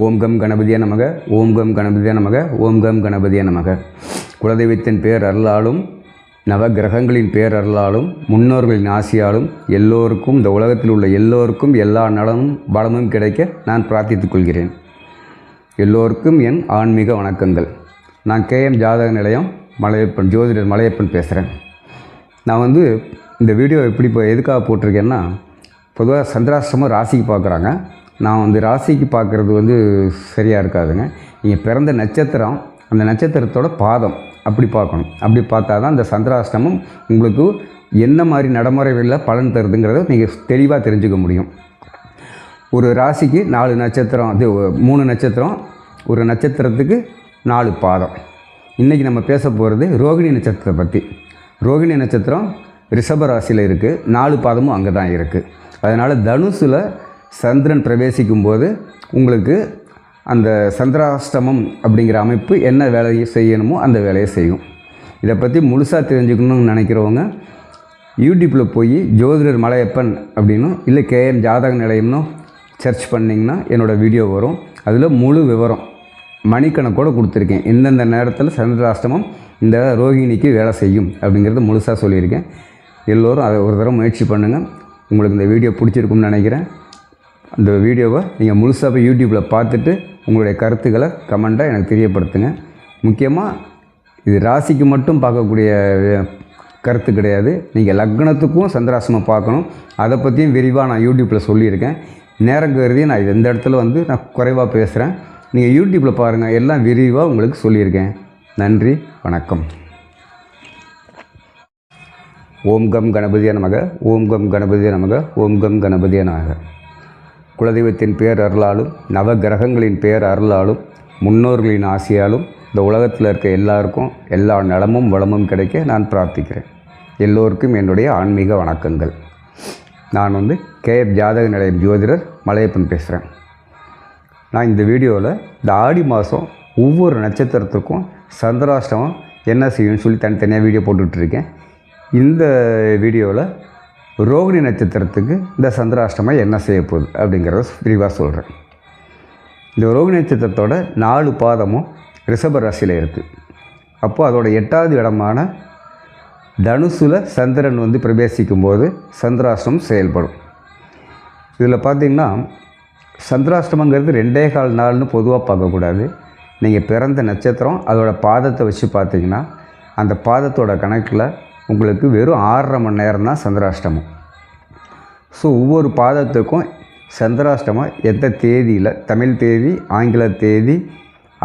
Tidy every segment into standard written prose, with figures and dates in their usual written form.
ஓம் come கணபதியே நமக, ஓம் come கணபதியே நமக, ஓம் கம் கணபதியே நமக. குலதெய்வத்தின் பேர் அருளாலும் நவ கிரகங்களின் பேர் அருளாலும் முன்னோர்களின் ஆசியாலும் எல்லோருக்கும், இந்த உலகத்தில் உள்ள எல்லோருக்கும் எல்லா நலமும் பலமும் கிடைக்க நான் பிரார்த்தித்துக் கொள்கிறேன். எல்லோருக்கும் என் ஆன்மீக வணக்கங்கள். நான் KM ஜாதக நிலையம் மலையப்பன், ஜோதிடர் மலையப்பன் பேசுகிறேன். நான் இந்த வீடியோ எதுக்காக போட்டிருக்கேன்னா, பொதுவாக சந்திராஷ்டமம் ராசிக்கு பார்க்குறாங்க. நான் ராசிக்கு பார்க்குறது சரியாக இருக்காதுங்க. நீங்கள் பிறந்த நட்சத்திரம், அந்த நட்சத்திரத்தோட பாதம் அப்படி பார்க்கணும். அப்படி பார்த்தா தான் இந்த சந்திராஷ்டமம் உங்களுக்கு என்ன மாதிரி நடைமுறைகளில் பலன் தருதுங்கிறத நீங்கள் தெளிவாக தெரிஞ்சுக்க முடியும். ஒரு ராசிக்கு 4 நட்சத்திரம், 3 நட்சத்திரம், ஒரு நட்சத்திரத்துக்கு 4 பாதம். இன்றைக்கி நம்ம பேச போகிறது ரோகிணி நட்சத்திரத்தை பற்றி. ரோகிணி நட்சத்திரம் ரிஷப ராசியில் இருக்குது, 4 பாதமும் அங்கே தான் இருக்குது. அதனால் தனுசில் சந்திரன் பிரவேசிக்கும் போது உங்களுக்கு அந்த சந்திராஷ்டமம் அப்படிங்கிற அமைப்பு என்ன வேலையை செய்யணுமோ அந்த வேலையை செய்யும். இதை பற்றி முழுசாக தெரிஞ்சுக்கணும்னு நினைக்கிறவங்க யூடியூப்பில் போய் ஜோதிடர் மலையப்பன் அப்படின்னும் இல்லை KM ஜாதக நிலையம்னு சர்ச் பண்ணிங்கன்னா என்னோடய வீடியோ வரும். அதில் முழு விவரம் மணிக்கணக்கோடு கொடுத்துருக்கேன். எந்தெந்த நேரத்தில் சந்திராஷ்டமம் இந்த ரோகிணிக்கு வேலை செய்யும் அப்படிங்கிறத முழுசாக சொல்லியிருக்கேன். எல்லோரும் அதை ஒரு தடவை முயற்சி பண்ணுங்கள். உங்களுக்கு இந்த வீடியோ பிடிச்சிருக்கும்னு நினைக்கிறேன். அந்த வீடியோவை நீங்கள் முழுசாக போய் யூடியூப்பில் பார்த்துட்டு உங்களுடைய கருத்துக்களை கமெண்ட்டாக எனக்கு தெரியப்படுத்துங்க. முக்கியமாக இது ராசிக்கு மட்டும் பார்க்கக்கூடிய கருத்து கிடையாது. நீங்கள் லக்னத்துக்கும் சந்திராஷ்டமம் பார்க்கணும். அதை பற்றியும் விரிவாக நான் யூடியூப்பில் சொல்லியிருக்கேன். நேரம் கருதி நான் எந்த இடத்துல நான் குறைவாக பேசுகிறேன். நீங்கள் யூடியூப்பில் பாருங்கள், எல்லாம் விரிவாக உங்களுக்கு சொல்லியிருக்கேன். நன்றி, வணக்கம். ஓம் கம் கணபதியே நமக, ஓம் கம் கணபதியே நமக, ஓம் கம் கணபதியே நமக. குலதெய்வத்தின் பேர் அருளாலும் நவ கிரகங்களின் பேர் அருளாலும் முன்னோர்களின் ஆசையாலும் இந்த உலகத்தில் இருக்க எல்லாருக்கும் எல்லா நலமும் வளமும் கிடைக்க நான் பிரார்த்திக்கிறேன். எல்லோருக்கும் என்னுடைய ஆன்மீக வணக்கங்கள். நான் KM ஜாதக நிலையம் ஜோதிடர் மலையப்பன் பேசுகிறேன். நான் இந்த வீடியோவில் இந்த ஆடி மாதம் ஒவ்வொரு நட்சத்திரத்துக்கும் சந்திராஷ்டமம் என்ன செய்யும்னு சொல்லி தனித்தனியாக வீடியோ போட்டுட்ருக்கேன். இந்த வீடியோவில் ரோகிணி நட்சத்திரத்துக்கு இந்த சந்திராஷ்டமம் என்ன செய்ய போகுது அப்படிங்கிறத விரிவாக சொல்கிறேன். இந்த ரோகிணி நட்சத்திரத்தோட 4 பாதமும் ரிஷப ராசியில் இருக்குது. அப்போது அதோட 8வது இடமான தனுசில் சந்திரன் பிரவேசிக்கும் போது சந்திராஷ்டமம் செயல்படும். இதில் பார்த்திங்கன்னா சந்திராஷ்டமங்கிறது 2.25 நாள்னு பொதுவாக பார்க்கக்கூடாது. நீங்கள் பிறந்த நட்சத்திரம் அதோட பாதத்தை வச்சு பார்த்திங்கன்னா அந்த பாதத்தோட கணக்கில் உங்களுக்கு வெறும் 6.5 மணி நேரம் தான் சந்திராஷ்டமம். ஸோ ஒவ்வொரு பாதத்துக்கும் சந்திராஷ்டமம் எந்த தேதியில், தமிழ் தேதி, ஆங்கில தேதி,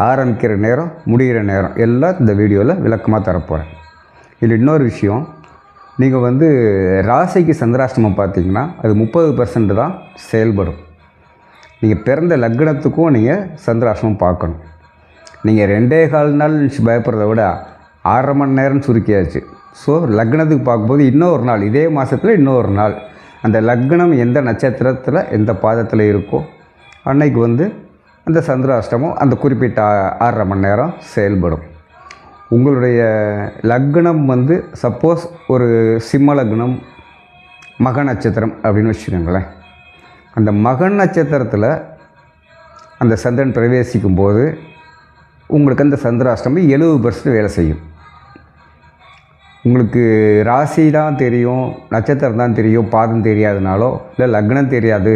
ஆரம்பிக்கிற நேரம், முடிகிற நேரம் எல்லாம் இந்த வீடியோவில் விளக்கமாக தரப்போகிறேன். இதில் இன்னொரு விஷயம், நீங்கள் ராசிக்கு சந்திராஷ்டமம் பார்த்திங்கன்னா அது 30% தான் செயல்படும். நீங்கள் பிறந்த லக்னத்துக்கும் நீங்கள் சந்திராஷ்டமம் பார்க்கணும். நீங்கள் 2.25 நாள் பயப்படுறத விட 6.5 மணி நேரம் சுருக்கியாச்சு. ஸோ லக்னத்துக்கு பார்க்கும்போது இன்னொரு நாள், இதே மாதத்தில் இன்னொரு நாள், அந்த லக்னம் எந்த நட்சத்திரத்தில் எந்த பாதத்தில் இருக்கோ அன்னைக்கு அந்த சந்திராஷ்டமம் அந்த குறிப்பிட்ட 6.5 மணி நேரம் செயல்படும். உங்களுடைய லக்னம் சப்போஸ் ஒரு சிம்ம லக்னம், மக நட்சத்திரம் அப்படின்னு வச்சுக்கோங்களேன். அந்த மகன் நட்சத்திரத்தில் அந்த சந்திரன் பிரவேசிக்கும் போது உங்களுக்கு அந்த சந்திராஷ்டமம் 70% வேலை செய்யும். உங்களுக்கு ராசி தான் தெரியும், நட்சத்திரம் தான் தெரியும், பாதம் தெரியாதனாலோ, இல்லை லக்னம் தெரியாது,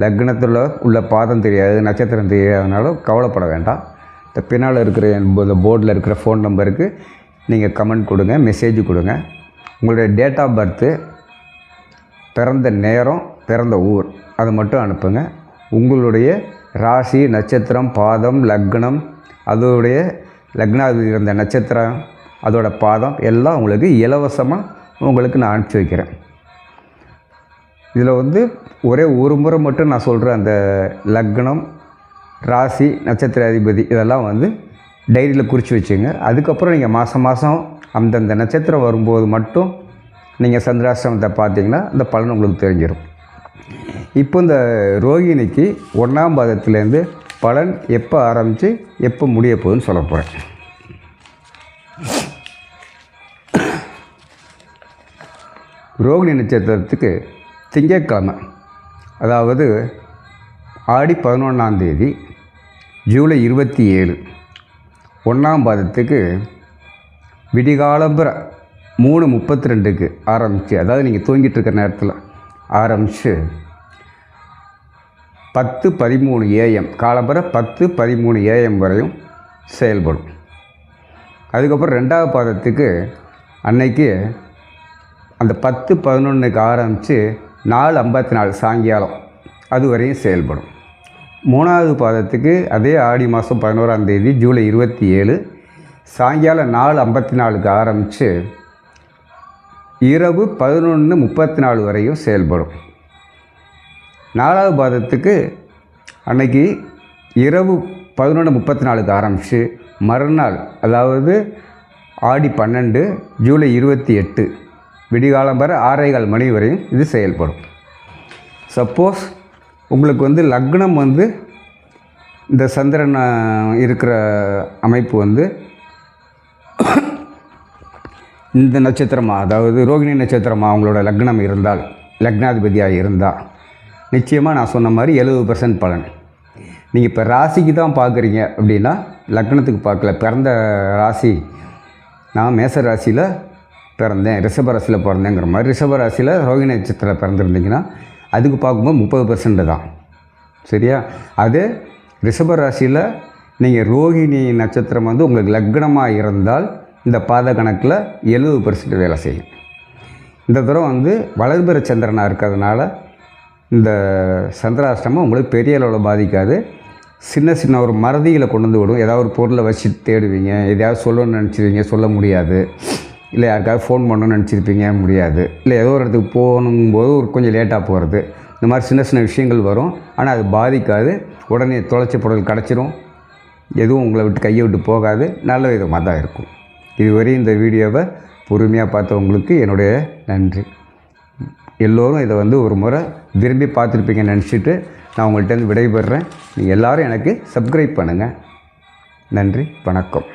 லக்னத்தில் உள்ள பாதம் தெரியாது, நட்சத்திரம் தெரியாதனாலோ கவலைப்பட வேண்டாம். இந்த பின்னால் இருக்கிற இந்த போர்டில் இருக்கிற ஃபோன் நம்பருக்கு நீங்கள் கமெண்ட் கொடுங்க, மெசேஜ் கொடுங்க. உங்களுடைய டேட் ஆஃப் பர்த்து, பிறந்த நேரம், பிறந்த ஊர் அதை மட்டும் அனுப்புங்க. உங்களுடைய ராசி, நட்சத்திரம், பாதம், லக்னம், அதோடைய லக்னாதிபதி இருந்த நட்சத்திரம், அதோட பாதம் எல்லாம் உங்களுக்கு இலவசமாக உங்களுக்கு நான் அனுப்பிச்சி வைக்கிறேன். இதில் ஒரே ஒரு முறை மட்டும் நான் சொல்கிறேன். அந்த லக்னம், ராசி, நட்சத்திர அதிபதி இதெல்லாம் டைரியில் குறித்து வச்சுங்க. அதுக்கப்புறம் நீங்கள் மாதம் மாதம் அந்தந்த நட்சத்திரம் வரும்போது மட்டும் நீங்கள் சந்திராஷ்டமத்தை பார்த்தீங்கன்னா இந்த பலன் உங்களுக்கு தெரிஞ்சிடும். இப்போ இந்த ரோகிணிக்கு 1ஆம் பாதத்துலேருந்து பலன் எப்போ ஆரம்பித்து எப்போ முடிய போகுதுன்னு சொல்ல போகிறேன். ரோகிணி நட்சத்திரத்துக்கு திங்கட்கிழமை, அதாவது ஆடி 11ஆம் தேதி ஜூலை 27 1ஆம் பாதத்துக்கு விடிகாலம்புற 3:32க்கு ஆரம்பித்து, அதாவது நீங்கள் தூங்கிட்டு இருக்கிற நேரத்தில் ஆரம்பித்து 10:13 AM காலம்புற 10:13 AM வரையும் செயல்படும். அதுக்கப்புறம் 2ஆவது பாதத்துக்கு அன்னைக்கு அந்த 10:11க்கு ஆரம்பித்து 4:54 சாயங்காலம் அது வரையும் செயல்படும். 3ஆவது பாதத்துக்கு அதே ஆடி மாதம் 11ஆம் தேதி ஜூலை 27 சாயங்காலம் 4:54க்கு ஆரம்பித்து இரவு 11:34 வரையும் செயல்படும். 4ஆவது பாதத்துக்கு அன்னைக்கு இரவு 11:34க்கு ஆரம்பித்து மறுநாள், அதாவது ஆடி 12 ஜூலை 28 விடிகாலம்பர 6:15 மணி வரையும் இது செயல்படும். சப்போஸ் உங்களுக்கு லக்னம் இந்த சந்திரன் இருக்கிற அமைப்பு இந்த நட்சத்திரமாக, அதாவது ரோகிணி நட்சத்திரமாக அவங்களோட லக்னம் இருந்தால், லக்னாதிபதியாக இருந்தால் நிச்சயமாக நான் சொன்ன மாதிரி 70% பலன். நீங்கள் இப்போ ராசிக்கு தான் பார்க்குறீங்க அப்படின்னா லக்னத்துக்கு பார்க்கல. பிறந்த ராசி, நான் மேச ராசியில் பிறந்தேன், ரிஷப ராசியில் பிறந்தேங்கிற மாதிரி ரிஷப ராசியில் ரோகிணி நட்சத்திரம் பிறந்திருந்தீங்கன்னா அதுக்கு பார்க்கும்போது 30% தான். சரியா? அது ரிஷப ராசியில் நீங்கள் ரோகிணி நட்சத்திரம் உங்களுக்கு லக்னமாக இருந்தால் இந்த பாத கணக்கில் 70% வேலை செய்யும். இந்த தூரம் வலதுபுற சந்திரனாக இருக்கிறதுனால இந்த சந்திராஷ்டமம் உங்களுக்கு பெரிய அளவில் பாதிக்காது. சின்ன சின்ன ஒரு மறதிகளை கொண்டு விடும். ஏதாவது ஒரு பொருளை வச்சு தேடுவீங்க, எதையாவது சொல்லணும்னு நினச்சிருவீங்க, சொல்ல முடியாது. இல்லை யாருக்காவது ஃபோன் பண்ணணும்னு நினச்சிருப்பீங்க, முடியாது. இல்லை ஏதோ ஒரு இடத்துக்கு போகணும்போது கொஞ்சம் லேட்டாக போகிறது, இந்த மாதிரி சின்ன சின்ன விஷயங்கள் வரும். ஆனால் அது பாதிக்காது. உடனே தொலைச்ச பொருள் கிடச்சிரும். எதுவும் உங்களை விட்டு கையை விட்டு போகாது. நல்ல விதமாக தான் இருக்கும். இதுவரை இந்த வீடியோவை பொறுமையாக பார்த்தவங்களுக்கு என்னுடைய நன்றி. எல்லோரும் இதை ஒரு முறை விரும்பி பார்த்துருப்பீங்கன்னு நினச்சிட்டு நான் உங்கள்கிட்ட விடைபெறுறேன். நீங்கள் எல்லோரும் எனக்கு சப்ஸ்கிரைப் பண்ணுங்கள். நன்றி, வணக்கம்.